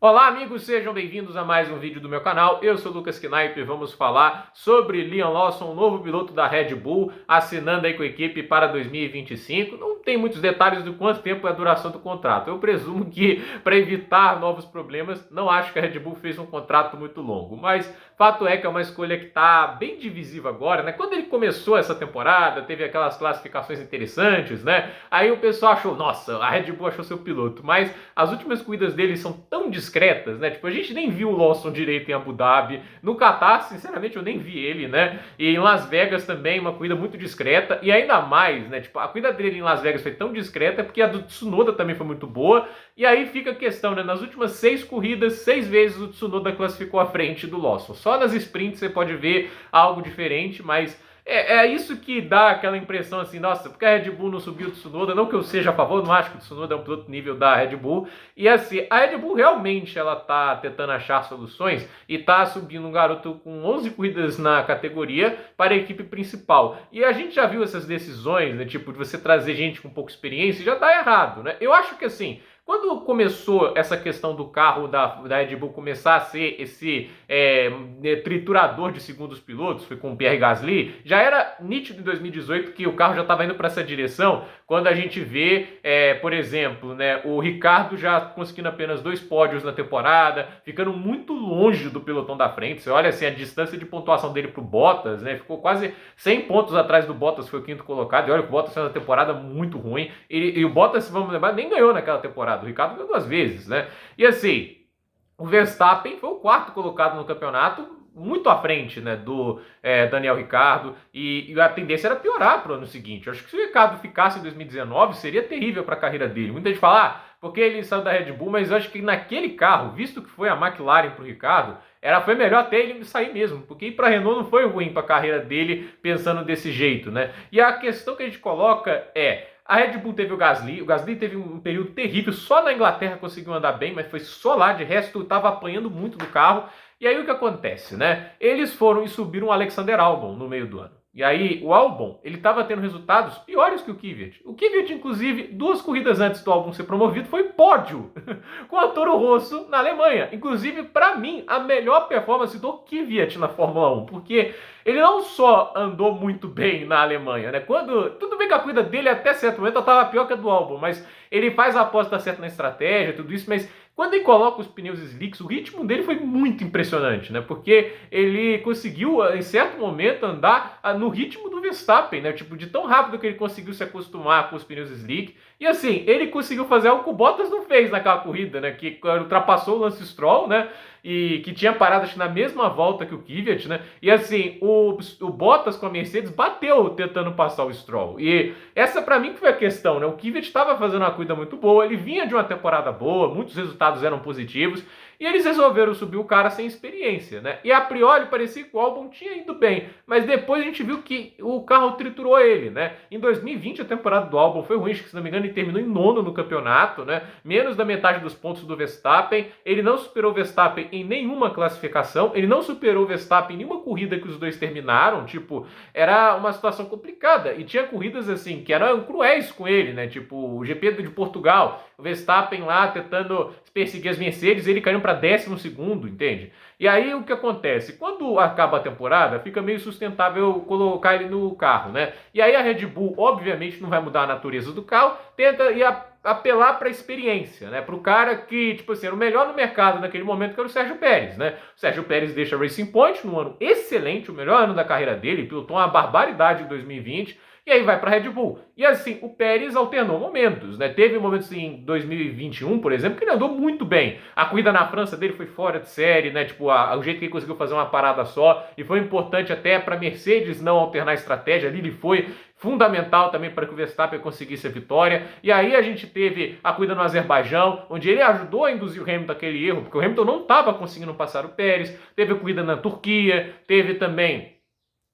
Olá amigos, sejam bem-vindos a mais um vídeo do meu canal. Eu sou o Lucas Knaip e vamos falar sobre Liam Lawson, o novo piloto da Red Bull, assinando aí com a equipe para 2025. Não tem muitos detalhes do quanto tempo é a duração do contrato. Eu presumo que, para evitar novos problemas, não acho que a Red Bull fez um contrato muito longo, mas fato é que é uma escolha que está bem divisiva agora, né? Quando ele começou essa temporada, teve aquelas classificações interessantes, né? Aí o pessoal achou, nossa, a Red Bull achou seu piloto, mas as últimas corridas dele são tão discretas, né? Tipo, a gente nem viu o Lawson direito em Abu Dhabi. No Qatar, sinceramente, eu nem vi ele, né? E em Las Vegas também, uma corrida muito discreta. E ainda mais, né? Tipo, a corrida dele em Las Vegas foi tão discreta porque a do Tsunoda também foi muito boa. E aí fica a questão, né? Nas últimas 6 corridas, 6 vezes o Tsunoda classificou à frente do Lawson. Só nas sprints você pode ver algo diferente, mas é isso que dá aquela impressão assim, nossa, porque a Red Bull não subiu o Tsunoda, não que eu seja a favor, não acho que o Tsunoda é um piloto nível da Red Bull, e assim, a Red Bull realmente ela tá tentando achar soluções e tá subindo um garoto com 11 corridas na categoria para a equipe principal, e a gente já viu essas decisões, né, tipo, de você trazer gente com pouca experiência, já dá errado, né, eu acho que assim, quando começou essa questão do carro da Red Bull começar a ser esse triturador de segundos pilotos, foi com o Pierre Gasly, já era nítido em 2018 que o carro já estava indo para essa direção, quando a gente vê, por exemplo, né, o Ricardo já conseguindo apenas 2 pódios na temporada, ficando muito longe do pelotão da frente. Você olha assim, a distância de pontuação dele para o Bottas, né, ficou quase 100 pontos atrás do Bottas, foi o quinto colocado, e olha que o Bottas fez uma temporada muito ruim, e o Bottas, vamos lembrar, nem ganhou naquela temporada. O Ricardo ganhou 2 vezes, né? E assim, o Verstappen foi o quarto colocado no campeonato, muito à frente, né, do Daniel Ricciardo, e a tendência era piorar para o ano seguinte. Eu acho que se o Ricciardo ficasse em 2019, seria terrível para a carreira dele. Muita gente fala, porque ele saiu da Red Bull, mas eu acho que naquele carro, visto que foi a McLaren para o Ricciardo, foi melhor até ele sair mesmo, porque ir para a Renault não foi ruim para a carreira dele pensando desse jeito, né? E a questão que a gente coloca a Red Bull teve o Gasly teve um período terrível, só na Inglaterra conseguiu andar bem, mas foi só lá, de resto estava apanhando muito do carro. E aí o que acontece, né? Eles foram e subiram o Alexander Albon no meio do ano. E aí o Albon, ele estava tendo resultados piores que o Kvyat. O Kvyat, inclusive, 2 corridas antes do Albon ser promovido, foi pódio com a Toro Rosso na Alemanha. Inclusive, para mim, a melhor performance do Kvyat na Fórmula 1, porque ele não só andou muito bem na Alemanha, né? Tudo bem que a corrida dele até certo momento estava pior que a do Albon, mas ele faz a aposta certa na estratégia, tudo isso, mas quando ele coloca os pneus slicks, o ritmo dele foi muito impressionante, né? Porque ele conseguiu, em certo momento, andar no ritmo do Verstappen, né? Tipo, de tão rápido que ele conseguiu se acostumar com os pneus slick. E assim, ele conseguiu fazer algo que o Bottas não fez naquela corrida, né? Que ultrapassou o Lance Stroll, né? E que tinha parado acho, na mesma volta que o Kvyat, né? E assim, o Bottas com a Mercedes bateu tentando passar o Stroll. E essa para mim que foi a questão, né? O Kvyat estava fazendo uma corrida muito boa, ele vinha de uma temporada boa, muitos resultados eram positivos, e eles resolveram subir o cara sem experiência, né? E a priori parecia que o Albon tinha ido bem, mas depois a gente viu que o carro triturou ele, né? Em 2020 a temporada do Albon foi ruim, acho que se não me engano ele terminou em nono no campeonato, né? Menos da metade dos pontos do Verstappen, ele não superou o Verstappen em nenhuma classificação, ele não superou o Verstappen em nenhuma corrida que os dois terminaram, tipo, era uma situação complicada, e tinha corridas assim, que eram cruéis com ele, né? Tipo, o GP de Portugal, o Verstappen lá tentando perseguir as Mercedes, ele caiu para 12º, entende? E aí o que acontece? Quando acaba a temporada, fica meio sustentável colocar ele no carro, né? E aí a Red Bull, obviamente, não vai mudar a natureza do carro, tenta apelar para a experiência, né? Para o cara que, tipo assim, era o melhor no mercado naquele momento, que era o Sérgio Pérez, né? O Sérgio Pérez deixa a Racing Point num ano excelente, o melhor ano da carreira dele, pilotou uma barbaridade em 2020, e aí vai para a Red Bull. E assim, o Pérez alternou momentos, né? Teve momentos em 2021, por exemplo, que ele andou muito bem. A corrida na França dele foi fora de série, né? Tipo, o jeito que ele conseguiu fazer uma parada só, e foi importante até para Mercedes não alternar a estratégia, ali ele foi fundamental também para que o Verstappen conseguisse a vitória. E aí a gente teve a corrida no Azerbaijão, onde ele ajudou a induzir o Hamilton aquele erro, porque o Hamilton não estava conseguindo passar o Pérez. Teve a corrida na Turquia, teve também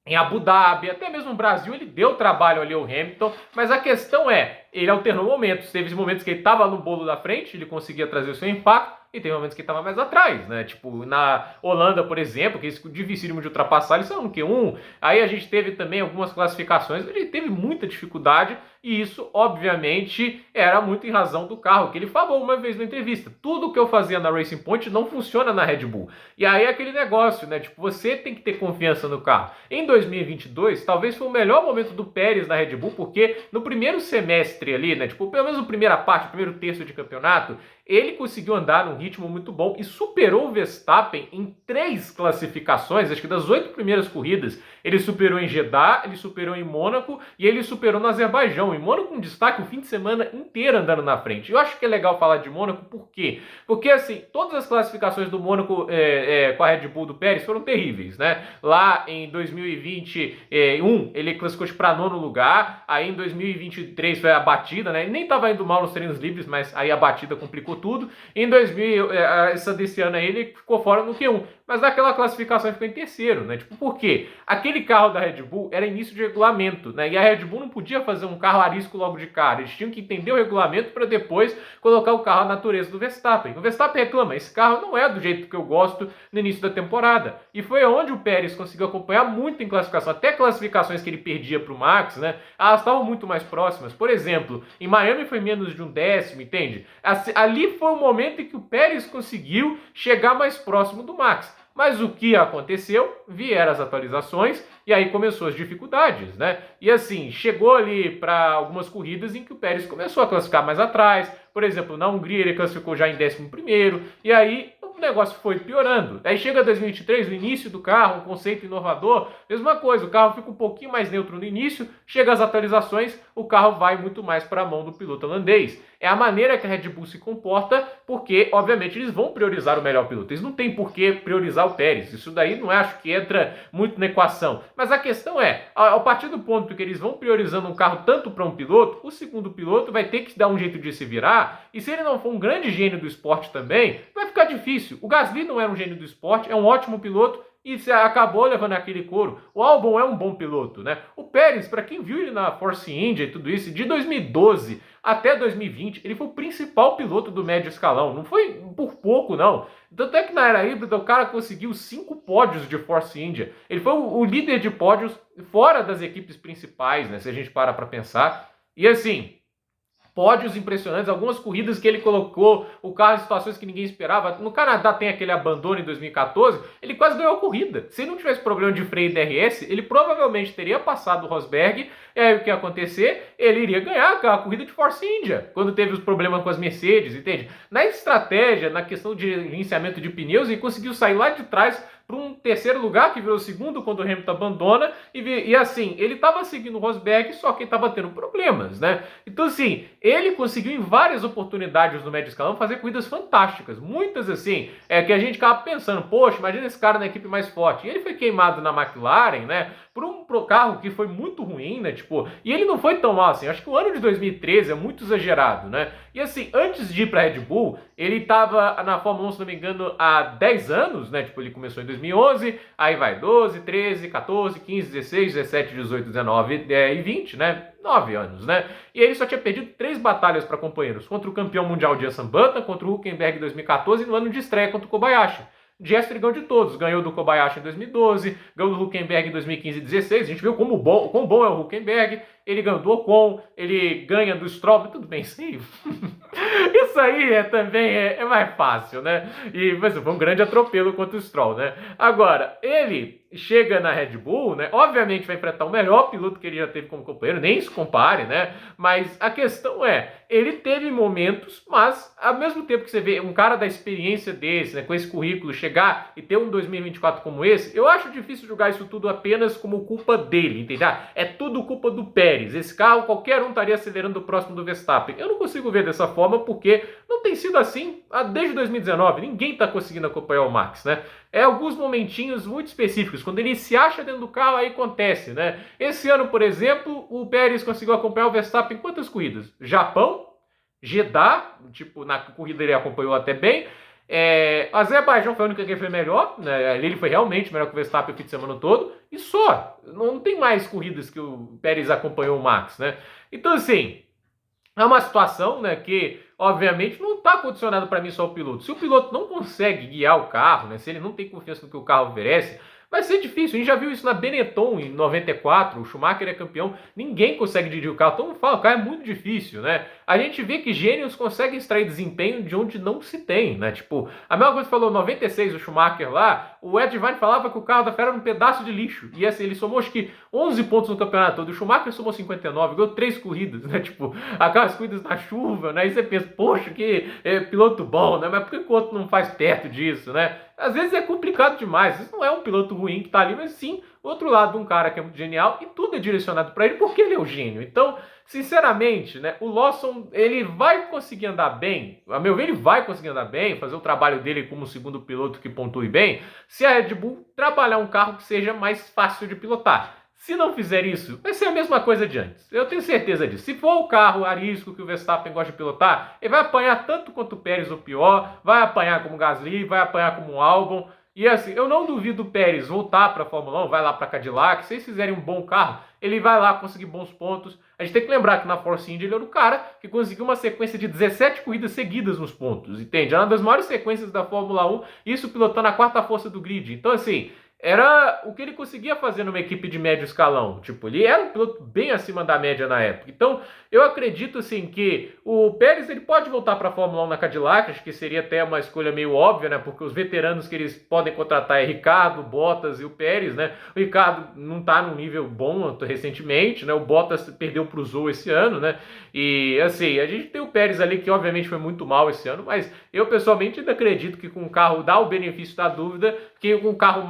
em Abu Dhabi, até mesmo no Brasil, ele deu trabalho ali ao Hamilton, mas a questão ele alternou momentos. Teve momentos que ele estava no bolo da frente, ele conseguia trazer o seu impacto, e tem momentos que ele estava mais atrás, né? Tipo, na Holanda, por exemplo, que é dificílimo de ultrapassar, eles são no Q1. Aí a gente teve também algumas classificações, ele teve muita dificuldade, e isso, obviamente, era muito em razão do carro, que ele falou uma vez na entrevista. Tudo que eu fazia na Racing Point não funciona na Red Bull. E aí é aquele negócio, né? Tipo, você tem que ter confiança no carro. Em 2022, talvez foi o melhor momento do Pérez na Red Bull, porque no primeiro semestre ali, né? Tipo, pelo menos a primeira parte, o primeiro terço de campeonato, ele conseguiu andar num ritmo muito bom e superou o Verstappen em 3 classificações, acho que das 8 primeiras corridas. Ele superou em Jeddah, ele superou em Mônaco e ele superou no Azerbaijão. Em Mônaco, com destaque o fim de semana inteiro andando na frente. Eu acho que é legal falar de Mônaco, por quê? Porque, assim, todas as classificações do Mônaco com a Red Bull do Pérez foram terríveis, né? Lá em 2021, ele classificou para 9º lugar, aí em 2023 foi a batida, né? Ele nem estava indo mal nos treinos livres, mas aí a batida complicou tudo. Em 2000, essa desse ano aí, ele ficou fora no Q1. Mas naquela classificação ele ficou em terceiro, né? Tipo, por quê? Aquele carro da Red Bull era início de regulamento, né? E a Red Bull não podia fazer um carro arisco logo de cara. Eles tinham que entender o regulamento para depois colocar o carro à natureza do Verstappen. O Verstappen reclama, esse carro não é do jeito que eu gosto no início da temporada. E foi onde o Pérez conseguiu acompanhar muito em classificação. Até classificações que ele perdia para o Max, né? Elas estavam muito mais próximas. Por exemplo, em Miami foi menos de 1/10, entende? Ali foi o momento em que o Pérez conseguiu chegar mais próximo do Max. Mas o que aconteceu? Vieram as atualizações e aí começou as dificuldades, né? E assim, chegou ali para algumas corridas em que o Pérez começou a classificar mais atrás. Por exemplo, na Hungria ele classificou já em 11º, e aí o negócio foi piorando. Aí chega 2023, o início do carro, um conceito inovador, mesma coisa, o carro fica um pouquinho mais neutro no início, chega as atualizações, o carro vai muito mais para a mão do piloto holandês. É a maneira que a Red Bull se comporta, porque, obviamente, eles vão priorizar o melhor piloto. Eles não têm por que priorizar o Pérez. Isso daí não acho que entra muito na equação. Mas a questão é, a partir do ponto que eles vão priorizando um carro tanto para um piloto, o segundo piloto vai ter que dar um jeito de se virar, e se ele não for um grande gênio do esporte também, vai ficar difícil. O Gasly não era um gênio do esporte, é um ótimo piloto, e se acabou levando aquele couro. O Albon é um bom piloto, né? O Pérez, para quem viu ele na Force India e tudo isso, de 2012 até 2020, ele foi o principal piloto do médio escalão. Não foi por pouco, não. Tanto é que na era híbrida o cara conseguiu 5 pódios de Force India. Ele foi o líder de pódios fora das equipes principais, né? Se a gente para pensar. E assim, pódios impressionantes, algumas corridas que ele colocou o carro em situações que ninguém esperava. No Canadá tem aquele abandono em 2014, ele quase ganhou a corrida. Se ele não tivesse problema de freio e DRS, ele provavelmente teria passado o Rosberg, e aí o que ia acontecer? Ele iria ganhar a corrida de Force India, quando teve os problemas com as Mercedes, entende? Na estratégia, na questão de gerenciamento de pneus, ele conseguiu sair lá de trás para um terceiro lugar, que virou segundo quando o Hamilton abandona, e assim, ele estava seguindo o Rosberg, só que estava tendo problemas, né? Então assim, ele conseguiu em várias oportunidades no médio escalão fazer corridas fantásticas, muitas assim, que a gente acaba pensando, poxa, imagina esse cara na equipe mais forte. E ele foi queimado na McLaren, né, por um carro que foi muito ruim, né, tipo, e ele não foi tão mal assim. Acho que o ano de 2013 é muito exagerado, né? E assim, antes de ir para Red Bull, ele estava na Fórmula 1, se não me engano, há 10 anos, né? Tipo, ele começou em 2011, aí vai 12, 13, 14, 15, 16, 17, 18, 19 e 20, né? 9 anos, né? E ele só tinha perdido 3 batalhas para companheiros, contra o campeão mundial Jenson Button, contra o Hülkenberg em 2014 e no ano de estreia contra o Kobayashi. De resto, ele ganhou de todos. Ganhou do Kobayashi em 2012, ganhou do Hülkenberg em 2015 e 2016. A gente viu quão bom é o Hülkenberg. Ele ganhou do Ocon, ele ganha do Stroll. Tudo bem, sim. Isso aí também é mais fácil, né? Mas foi um grande atropelo contra o Stroll, né? Agora, ele chega na Red Bull, né? Obviamente vai enfrentar o melhor piloto que ele já teve como companheiro, nem se compare, né? Mas a questão é, ele teve momentos, mas ao mesmo tempo que você vê um cara da experiência desse, né, com esse currículo, chegar e ter um 2024 como esse, eu acho difícil julgar isso tudo apenas como culpa dele, entendeu? É tudo culpa do Pérez. Esse carro, qualquer um estaria acelerando o próximo do Verstappen. Eu não consigo ver dessa forma porque não tem sido assim desde 2019. Ninguém está conseguindo acompanhar o Max, né? É alguns momentinhos muito específicos. Quando ele se acha dentro do carro, aí acontece, né? Esse ano, por exemplo, o Pérez conseguiu acompanhar o Verstappen em quantas corridas? Japão, Jeddah, tipo, na corrida ele acompanhou até bem. Azerbaijão foi a única que foi melhor, né? Ele foi realmente melhor que o Verstappen o fim de semana todo. E só, não tem mais corridas que o Pérez acompanhou o Max, né? Então, assim, É uma situação, né, que obviamente não está condicionado para mim só o piloto. Se o piloto não consegue guiar o carro, né, se ele não tem confiança no que o carro oferece, vai ser difícil. A gente já viu isso na Benetton em 94, o Schumacher é campeão, ninguém consegue dirigir o carro. Todo mundo fala, o carro é muito difícil, né? A gente vê que gênios conseguem extrair desempenho de onde não se tem, né? Tipo, a mesma coisa que falou 96, o Schumacher lá, o Ed Vine falava que o carro da Fera era um pedaço de lixo. E assim, ele somou acho que 11 pontos no campeonato todo. O Schumacher somou 59, ganhou 3 corridas, né? Tipo, aquelas corridas na chuva, né? E você pensa, poxa, que piloto bom, né? Mas por que o outro não faz perto disso, né? Às vezes é complicado demais. Isso não é um piloto ruim que tá ali, mas sim o outro lado de um cara que é muito genial e tudo é direcionado para ele porque ele é o gênio. Então, sinceramente, né, o Lawson, ele vai conseguir andar bem, a meu ver, ele vai conseguir andar bem, fazer o trabalho dele como segundo piloto que pontue bem, se a Red Bull trabalhar um carro que seja mais fácil de pilotar. Se não fizer isso, vai ser a mesma coisa de antes. Eu tenho certeza disso. Se for o carro arisco que o Verstappen gosta de pilotar, ele vai apanhar tanto quanto o Pérez ou pior, vai apanhar como o Gasly, vai apanhar como o Albon. E assim, eu não duvido o Pérez voltar para a Fórmula 1, vai lá para a Cadillac, se eles fizerem um bom carro, ele vai lá conseguir bons pontos. A gente tem que lembrar que na Force India ele era o cara que conseguiu uma sequência de 17 corridas seguidas nos pontos, entende? Era uma das maiores sequências da Fórmula 1, isso pilotando a quarta força do grid. Então assim, era o que ele conseguia fazer numa equipe de médio escalão. Tipo, ele era um piloto bem acima da média na época. Então, eu acredito, assim, que o Pérez ele pode voltar para a Fórmula 1 na Cadillac, acho que seria até uma escolha meio óbvia, né? Porque os veteranos que eles podem contratar é Ricardo, Bottas e o Pérez, né? O Ricardo não está num nível bom recentemente, né? O Bottas perdeu para o Zou esse ano, né? E, assim, a gente tem o Pérez ali que obviamente foi muito mal esse ano, mas eu pessoalmente ainda acredito que com o carro dá o benefício da dúvida, que com um carro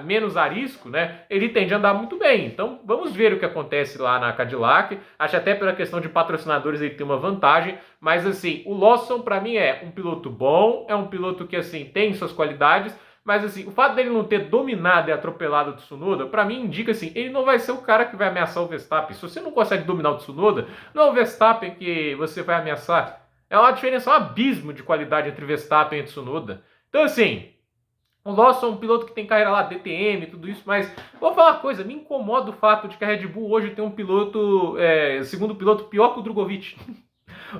menos arisco, né, ele tende a andar muito bem. Então vamos ver o que acontece lá na Cadillac. Acho até pela questão de patrocinadores ele tem uma vantagem, mas assim, o Lawson para mim é um piloto bom, é um piloto que assim tem suas qualidades, mas assim, o fato dele não ter dominado e atropelado o Tsunoda, para mim indica assim, ele não vai ser o cara que vai ameaçar o Verstappen. Se você não consegue dominar o Tsunoda, não é o Verstappen que você vai ameaçar. É uma diferença, um abismo de qualidade entre Verstappen e Tsunoda. Então assim, o Lawson é um piloto que tem carreira lá, DTM e tudo isso, mas vou falar uma coisa, me incomoda o fato de que a Red Bull hoje tem um piloto, segundo piloto, pior que o Drogovic.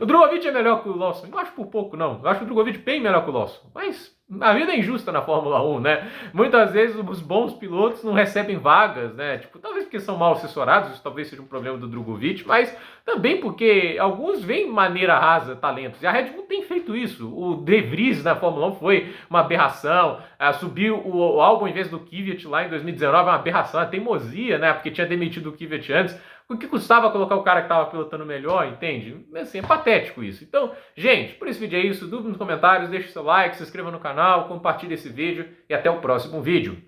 O Drogovic é melhor que o Lawson. Não acho por pouco, não. Eu acho o Drogovic bem melhor que o Lawson. Mas a vida é injusta na Fórmula 1, né? Muitas vezes os bons pilotos não recebem vagas, né? Tipo, talvez porque são mal assessorados, isso talvez seja um problema do Drogovic, mas também porque alguns veem de maneira rasa talentos. E a Red Bull tem feito isso. O De Vries na Fórmula 1 foi uma aberração. Subiu o Albon em vez do Kvyat lá em 2019, uma aberração, uma teimosia, né? Porque tinha demitido o Kvyat antes. O que custava colocar o cara que estava pilotando melhor, entende? Assim, é patético isso. Então, gente, por esse vídeo é isso. Dúvida nos comentários, deixe seu like, se inscreva no canal, compartilhe esse vídeo e até o próximo vídeo.